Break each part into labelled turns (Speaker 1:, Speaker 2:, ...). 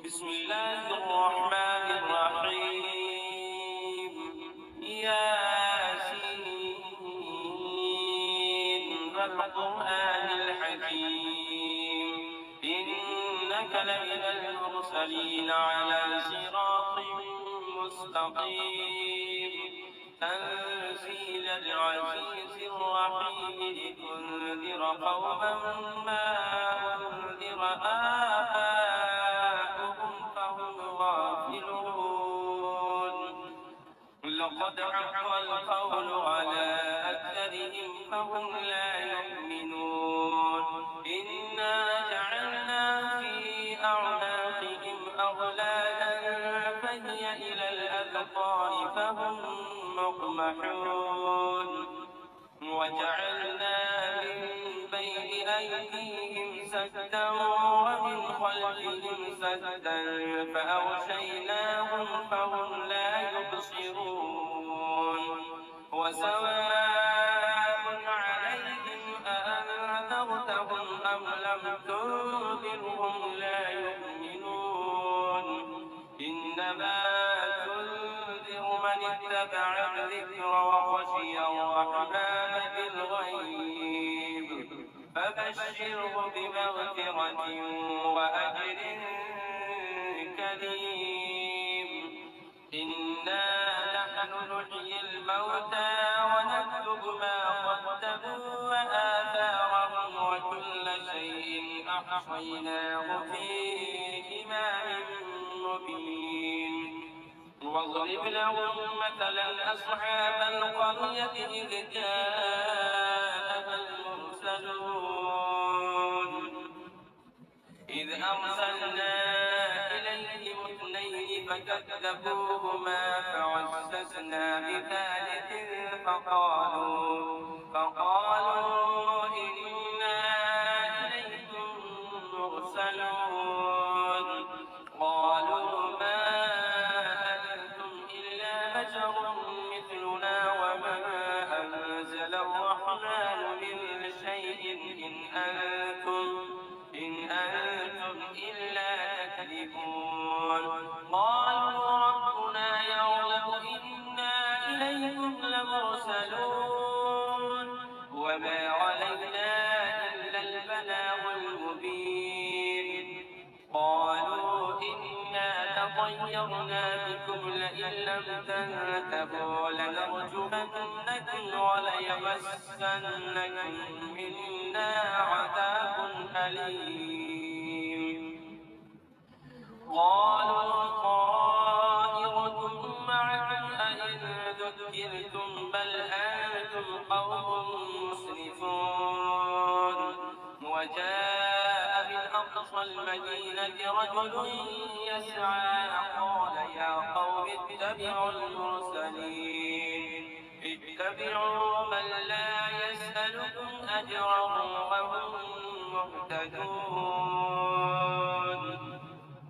Speaker 1: بسم الله الرحمن الرحيم. ياسين والقرآن الحكيم إنك لمن المرسلين على صراط مستقيم تنزيل العزيز الرحيم لتنذر قوما ما أنذر آباؤهم فهم غافلون. لقد حق القول على أكثرهم فهم لا يؤمنون. إنا جعلنا في أعناقهم أغلالا فهي إلى الأذقان فهم مقمحون. وجعلنا من بين أيديهم سدا ومن خلفهم سدا فأغشيناهم فهم لا يبصرون. وسواء عليهم أأنذرتهم أم لم تنذرهم لا يؤمنون. إنما تنذر من اتبع الذكر وخشي الرحمن بالغيب فبشره بمغفرة وأجر كريم. إنا نحن نحيي الموتى ونكتب ما قدموا وآثارهم وكل شيء أحصيناه في إمام مبين. واضرب لهم مثلا أصحاب القرية إذ جاءها المرسلون إذ أرسلنا إليهم اثنين فكذبوهما فعززنا بثالث فقالوا إنا إليكم مرسلون. قالوا ما أنتم إلا بشر مثلنا وما أنزل الرحمن من شيء إن أنتم إلا تكذبون. قالوا ربنا يعلم إنا إليكم لمرسلون وما علينا إلا البلاغ المبين. قالوا إنا تطيرنا بكم لئن لم تنتهوا لنرجمنكم وليمسنكم منا عذاب أليم. قالوا طائركم معكم أئن ذكرتم بل أنتم قوم مسرفون. وجاء من أقصى المدينة رجل يسعى قال يا قوم اتبعوا المرسلين اتبعوا من لا يسألكم أجرا وهم مهتدون.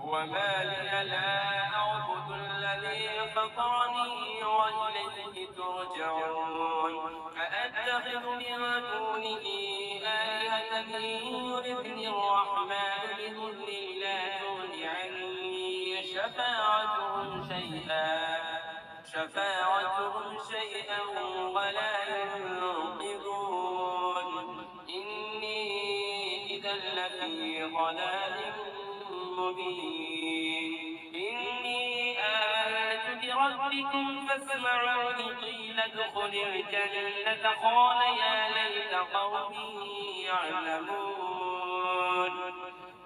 Speaker 1: وما لي لا أعبد الذي فطرني وإليه ترجعون. أأتخذ من دونه آلهة يردني الرحمن بضر لا تغن عني شفاعتهم شيئا ولا ينقذون. إني إذا لفي ضلال مبين. إني آمنت بربكم فاسمعون. قيل ادخل الجنة قال يا ليت قومي يعلمون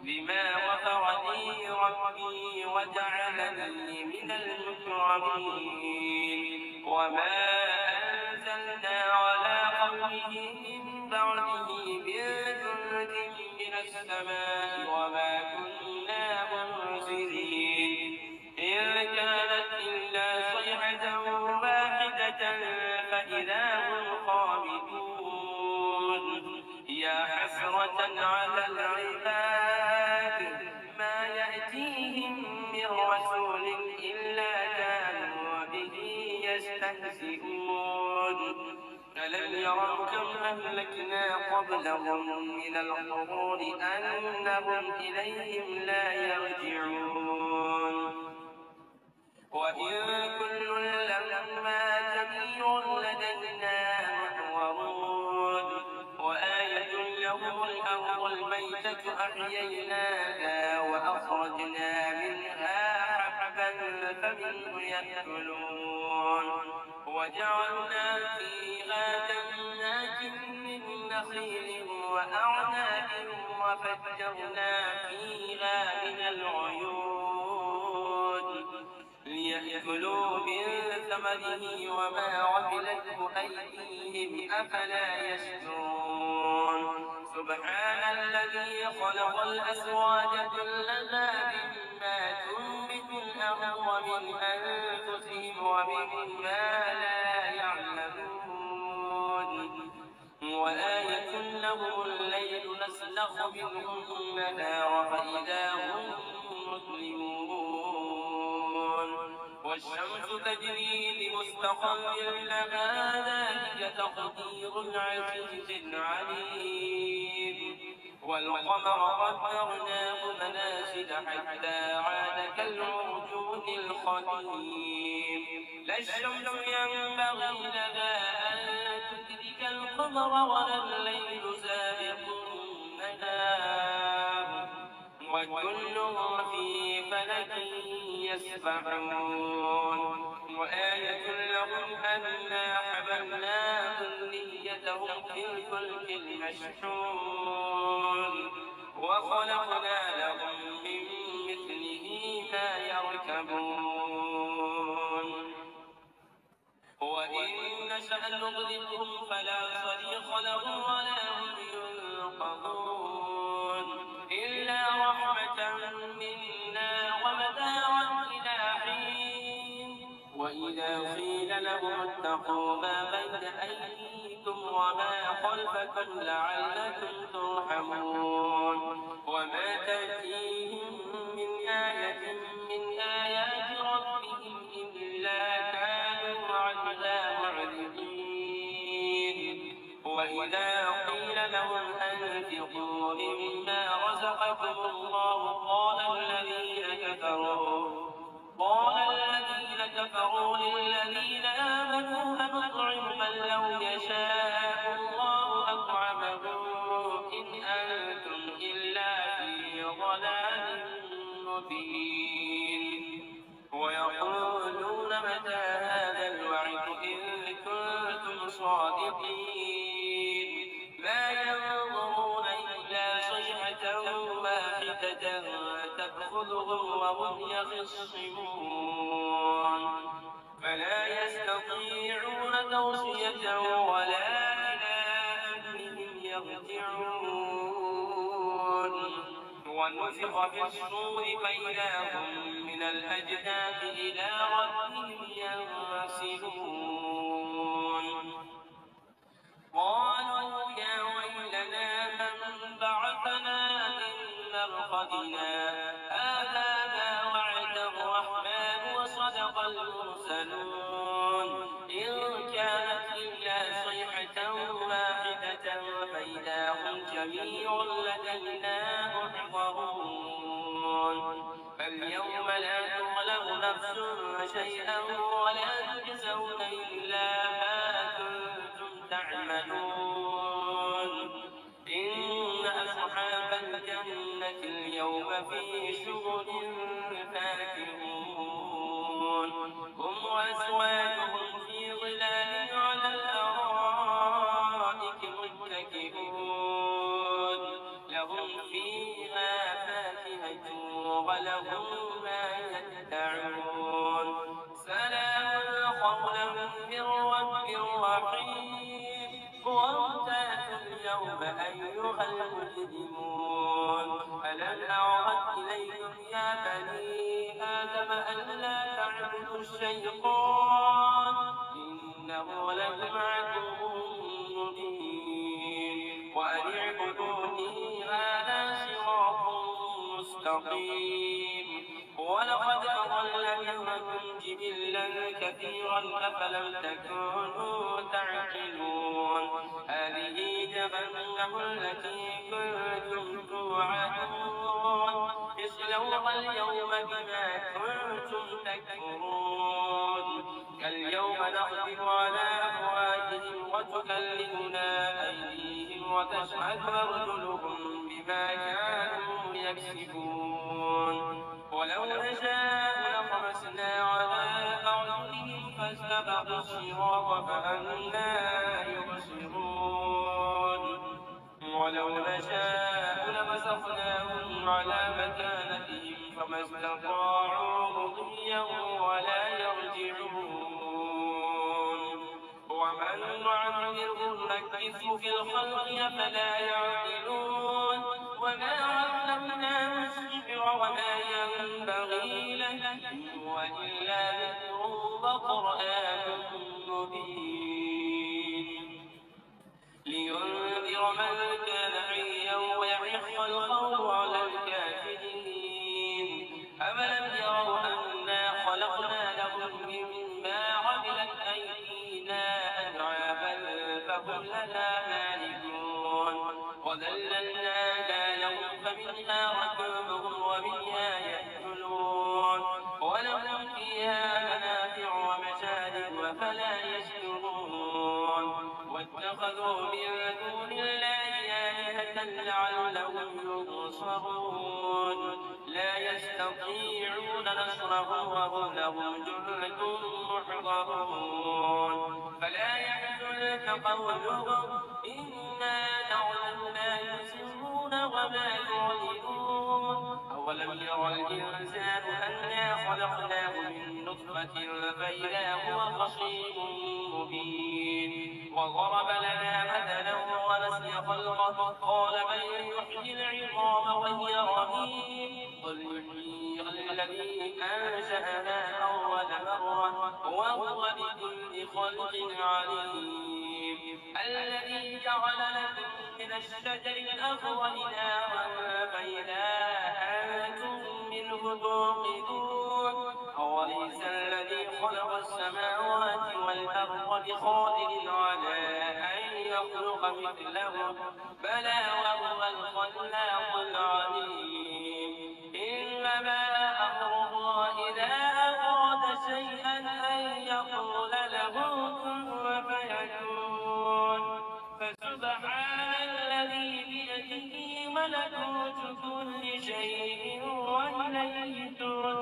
Speaker 1: بما غفر لي ربي وجعلني من المكرمين. وما أنزلنا على قومه من بعده من جند من السماء وما كنا منزلين. إن كانت إلا صيحة واحدة فإذا هم خامدون. يا حسرة على العباد ما يأتيهم من رسول إلا كانوا به يستهزئون. ألم يروا كم أهلكنا قبلهم من القرون أنهم إليهم لا يرجعون. أحييناها وأخرجنا منها حبا فمنه يأكلون وجعلنا فيها جنات من نخيل وأعناب وفجرنا فيها من العيون ليأكلوا من ثمره وما عملته أيديهم أفلا يشكرون سبحان الذي خلق الأزواج كلها مما تنبت الأرض ومن أنفسهم ومما لا يعلمون وآية لهم الليل نسلخ منه النهار فإذا هم مظلمون والشمس تجري لمستقر لها ذلك تقدير العزيز العليم والقمر قدرناه منازل حتى عاد كالعرجون القديم لا الشمس ينبغي لها أن تدرك القمر ولا الليل سابق النهار وكل في فلك يسبحون وآية لهم أنا حملنا ذريتهم في الفلك المشحون وخلقنا لهم من مثله ما يركبون وإن نشأ نغرقهم فلا صريخ لهم ولا هم ينقذون إلا رحمة منا ومتاعا إلى حين وإذا قيل لهم اتقوا ما بين أيديكم وما خلفكم لعلكم ترحمون وما تأتيهم من آية من آيات ربهم إلا كانوا عنها معرضين وإذا قيل لهم أنفقوا مما رزقكم الله قال الذين كفروا للذين آمنوا أنطعم من لو يشاء الله أطعمه إن أنتم إلا في ضلال مبين ويقولون متى هذا الوعد إن كنتم صادقين ما ينظرون إلا صيحة واحدة تأخذهم وهم يخصمون فلا يستطيعون توصية ولا إلى أهلهم يرجعون ونفخ في الصور فإذا هم من الأجداث إلى ربهم ينسلون قالوا يا ويلنا من بعثنا من مرقدنا هذا ما وعد الرحمن وصدق المرسلون إن كانت إلا صيحة واحدة فإذا هم جميع لدينا محضرون فاليوم لا تظلم نفس شيئا ولا تجزون إلا ما كنتم تعملون إن أصحاب الجنة اليوم في شغل فاكهون هم وأزواجهم في ظلال على الأرائك متكئون لهم فيها فاكهة ولهم ما يدعون سلام قولا من رب رحيم وامتازوا اليوم أيها المجرمون ألم أعهد إليكم يا بني آدم ألا تعبدوا الشيطان إنه لكم عدو مبين وأن اعبدوني هذا صراط مستقيم ولقد أضل منكم جبلا كثيرا أفلم تكونوا تعقلون هذه جهنم التي كنتم توعدون اصلوها اليوم بما كنتم تكفرون اليوم نختم على أفواههم وتكلمنا أيديهم وتشهد أرجلهم بما كانوا له الصراط فأنى يبصرون ولو نشاء لمسخناهم على مكانتهم فما استطاعوا مضيا ولا يرجعون ومن نعمره نكسه في الخلق أفلا يعقلون وما علمناه الشعر وما ينبغي له إن هو إلا ذكر وقرآن مبين لينذر من كان حيا ويحق القول على الكافرين أفلم يروا أنا خلقنا لهم مما عملت أيدينا أنعاما فهم لنا مالكون وذللناها لهم فمنها ركوبهم ومنها يأكلون ولهم فيها منافع ومشارب أفلا يشكرون واتخذوا من دون الله آلهة لعلهم ينصرون لا يستطيعون نصرهم وهم لهم جند محضرون فلا يحزنك قولهم إنا نعلم ما يسرون وما يعلنون أولم ير الإنسان أنا خلقناه من نطفة فإذا هو خصيم مبين وضرب لنا مثلا ونسي خلقه قال من يحيي العظام وهي رميم قل يحييها الذي أنشأها أول مرة وهو بكل خلق عليم الذي جعل لكم من الشجر الأخضر نارا فإذا أنتم منه توقدون أوليس الذي خلق السماوات والأرض بقادر على أن يخلق مثلهم بلى وهو الخلاق العليم إنما أمره إذا أراد شيئا أن يقول له كن فيكون فسبحان الذي بيده ملكوت كل شيء وإليه ترجعون